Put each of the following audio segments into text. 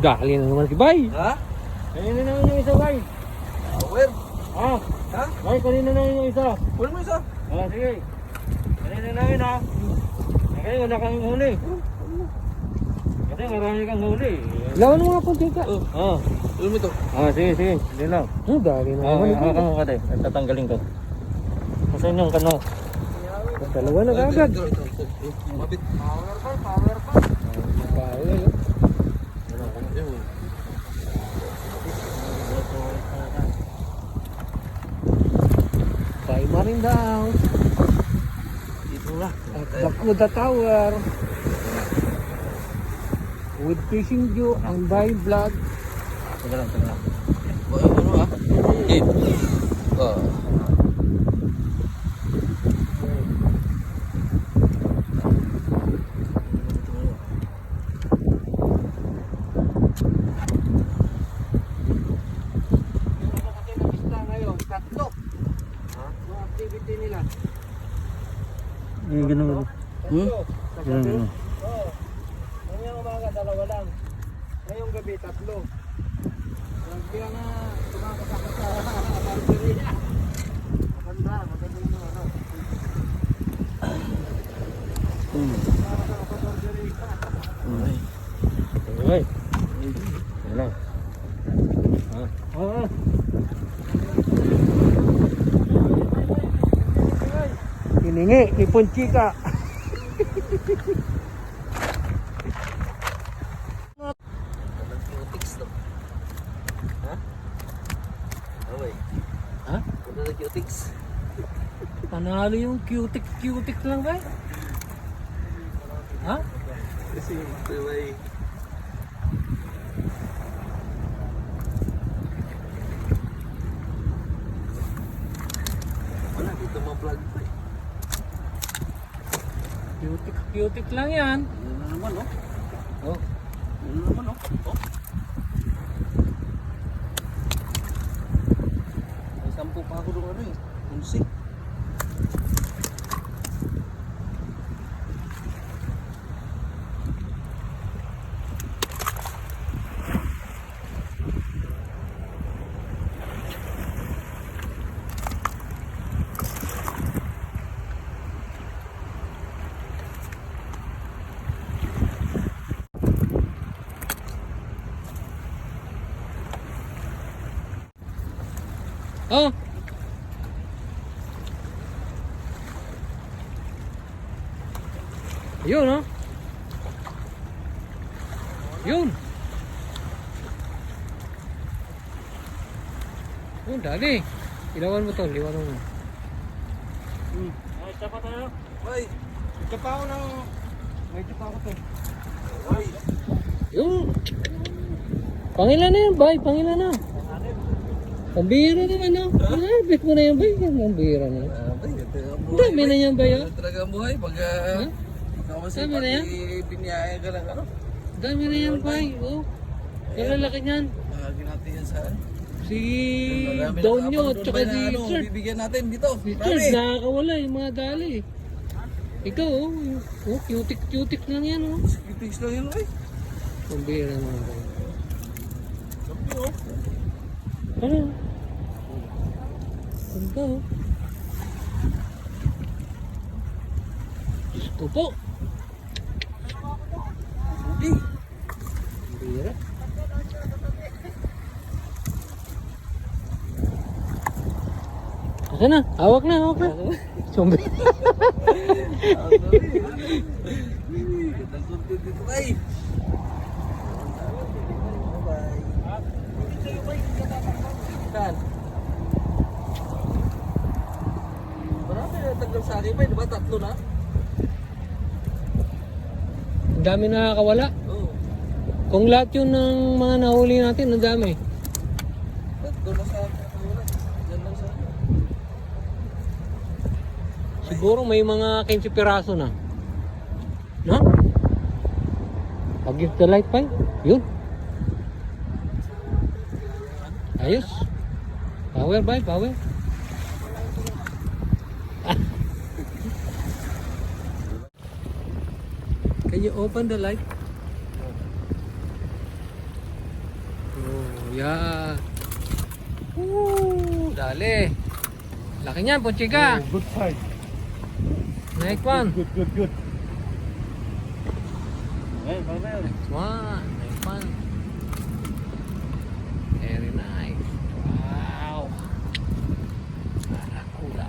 dali na naman si Bay. Ha? Kanina na yung isa, Bay. Where? Ah, Ha? Bay, kanina na yung isa. Where mo isa? Ah, sige. Kanina na yun, ha. Kasi wala kang huli. Kasi marami kang huli. Lawan mo nga po, Chika. Ah. Where mo ito? Ah, sige, sige. Hindi lang. Dali na naman. Ah, ka tayo. Tatanggalin ko. Masan yung kano? Dalawa na agad. Mabit. Power pa. Power. Kay Marin daw. Dito na. At the Kuda Tower. With fishing view and by vlog. Taga lang. Ano ah? Okay. Ganun. Ganun. Oo. Ngayong umaga, dalawa lang. Ngayong gabi, 3. Kaya nga, tumakasakot sa barberia. Maganda yung ano. Okay. Yan lang. Hiningi, ipon chika. Ha? Ano na cutics? Panalo yung cutic lang ba? Ha? Kasi may wala dito mga vlog pa eh. Cutic lang yan. Ano na naman oh. Oh. Ano na naman oh. Oh. May 10 pa ako doon ano eh. 11. Oh. Yun, oh. Yun. Yun, dali. Ilawan mo to, liwanan mo. Ay, tapa tayo. Ay! Tapa ako ng... May tapa ako to. Ay! Yun. Pangilan na yan, bay. Pangilan na. Pambira naman, no? Bit mo na yan, bay. Pambira na. Dami na yan, bay, oh. Talaga ang buhay pag Dami na yan? piniyaya ka lang ano. Dami na yan, bay. Oh. Kalalaki niyan. Bahagi natin yan sa Si Dawn nyo, tsaka si ano, Richard. bibigyan natin dito. Si Richard, nakakawala yung mga dali. Ikaw, oh, cutic lang yan, oh. Cutics lang yun eh. Pambira naman, bay. Sabi oh. Ano? Ganda, oh. Diyos ko po. Hindi. Pambira. Asa na? Hawak na. Zombie. Gandang content dito ay. Saan? Marami na tanggal sa akin ba? Diba 3 na? Ang dami nakakawala. Oo. Kung lahat yun ng mga nahuli natin, ang dami. 3 na sa akin. Wala. Yan lang sa akin. Siguro may mga 15 piraso na. No? Pag-give the light pa yun. Ayos. Power by power. Can you open the light? Yan. Woo! Dali. Laki niyan, Ponchika. Good size. Next one. Good. Hey, bye. Next one. Next one. Very nice. Wow. Barracuda.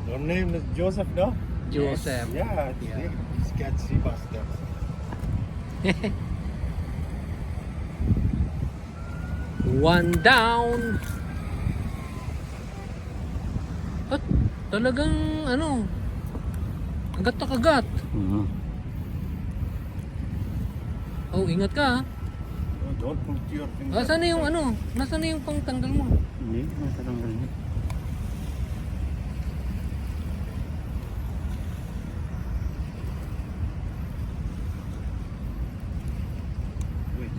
Your name is Joseph, no? Joseph. Yeah, Yeah. He's catch sea bastard. One down. At talagang ano, agad na kagat. Oh, ingat ka ha. Oh, don't put your finger. Nasaan na yung ano? Nasaan na yung pangtanggal mo? Hindi, nasa tanggal niya. Wait.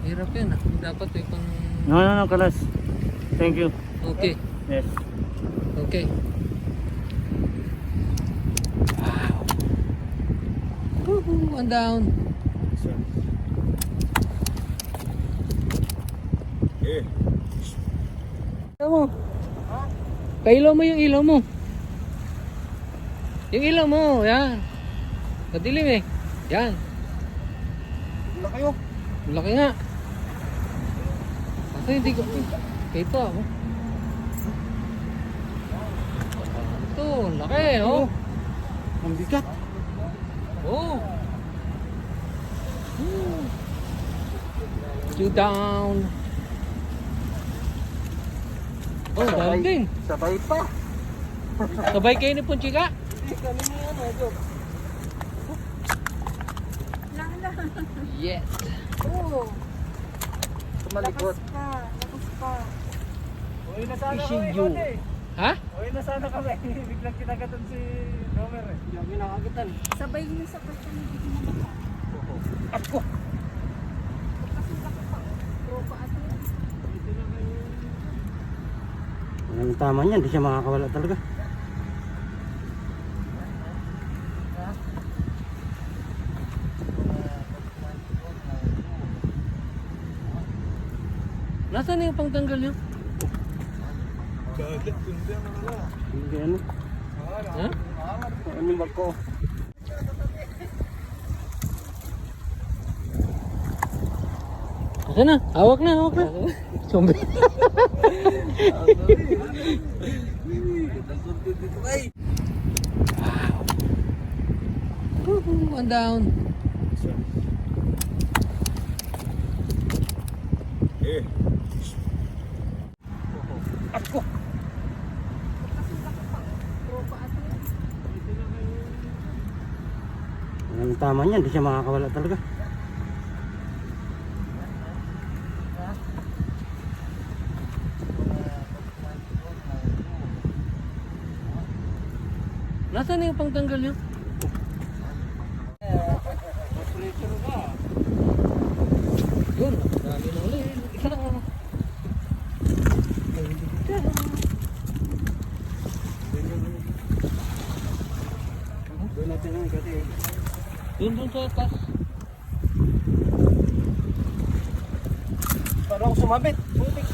Hirap yan ah. Dapat may pang... No, Kalas. Thank you. Okay. Yes. Okay. Wow. Woohoo! One down. Sir. Eh. Ilaw mo. Kailaw mo yung ilaw mo. Yung ilaw mo. Yan. Madilim eh. Yan. Wala kayo. Laki nga. Kasi hindi ko... Ito ako. Ito. Laki oh. Ang bigat. Oh. Two down. Oh, dahil din. Sabay pa. Sabay kayo ni Ponchika. Hindi, kami ni ano, Job. Yes. Oo. Tumalikot. Lakas pa. Uy, nasana Fishing kami, you. pati. Ha? Uy, nasana kami. Biglang kinagatan si Romer eh. Hindi ako kinakagatan. Sabay niyo sa person hindi ko naman. Ako! Kasi laki pa. Tropa at yun. Ang tama niyan, hindi siya makakawala talaga. Nasaan na yung pangtanggal niyo? Hindi ano. Ha? Ano yung bag ko? Asa na? Hawak na. Zombie. Wow. Woohoo! One down. Eh. Ako! Kasi laki pa. Tropa at yun. Ang tama niyan, hindi siya makakawala talaga. Nasaan na yung pangtanggal niyo? Yun. Dami na ulit. Isa lang ano. Doon natin ang ikati. Doon sa taas. Para ako sumabit. Putik.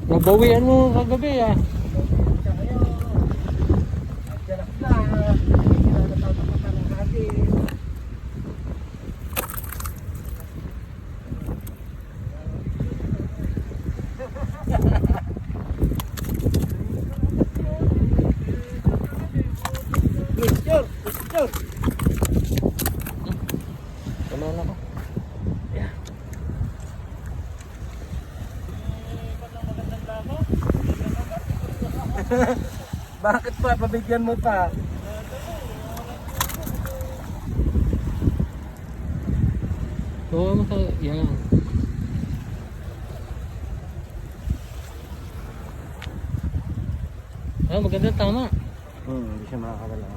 Nabawian mo kagabi ah. Picture! Tama na ko. Yeah. Bakit pa? Pabigyan mo pa. Oo, yan. Ah, maganda tama. Hindi siya makakawala.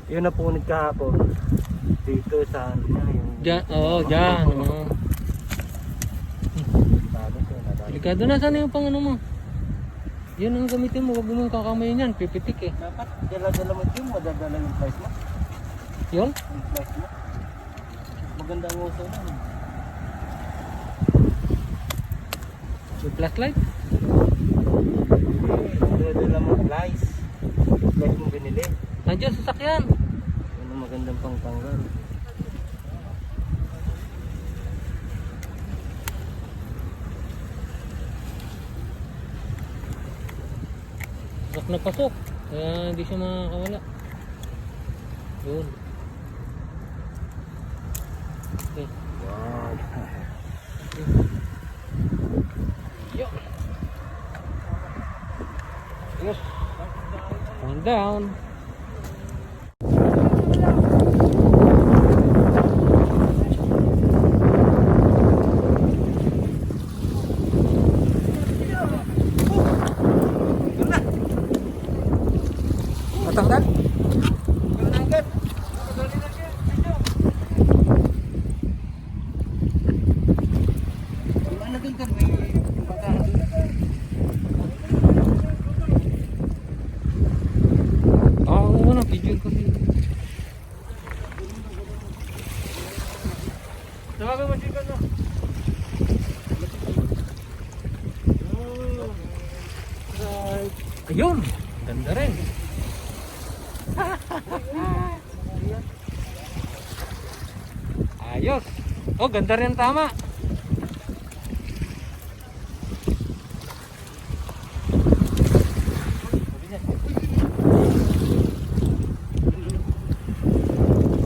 Yun na punit kahapon. Dito sa ano niya yung... Diyan, oo, diyan. Oo. Delikado siya. Delikado na, sana yung pang ano mo? Yan ang gamitin mo, huwag mo kakamay yan, pipitik eh. Dapat dala-dala mo yung madadala yung flies mo. Yun? Yung flies mo. Magandang uso na. Yung flashlight? Dala-dala mo flies. Flies mo binili. Nandiyan sa sakyan. Yun ang magandang pangtanggal. Pasok na pasok. Kaya hindi siya makakawala. Yun. Okay. Wow. Yo. Yes. One down. Matanggal? Oo, muna, video ko. Tawagan mo chicken mo. Ayun! Ganda rin. Ayos! Oh, ganda rin, tama.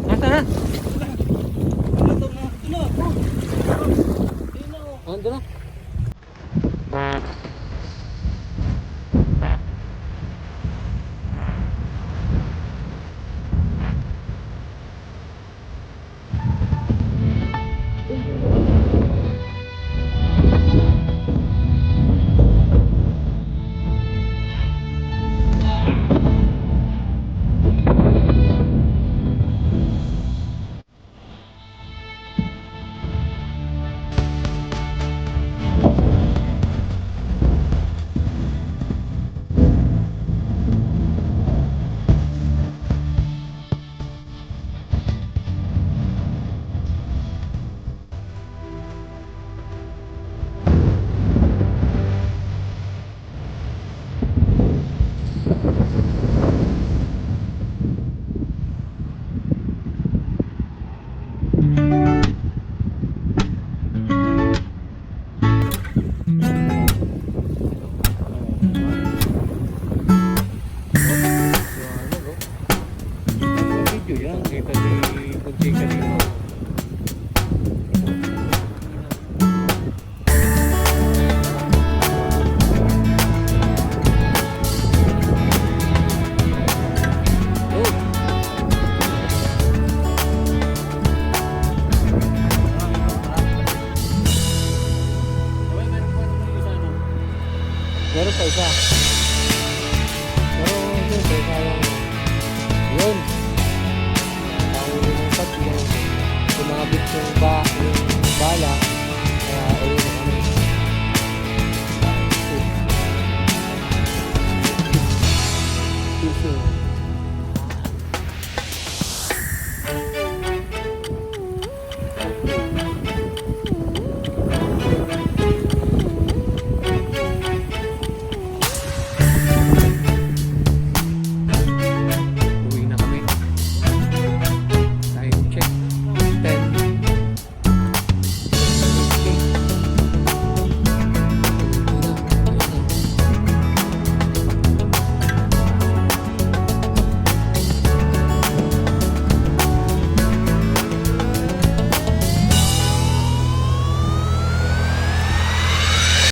Nasa na? Ando na. Video yan, kita ni Kunti kanino. Meron pa isa. Pero yun, sayang. Yun. Nahuli ng tatlo. Sumabit yung ba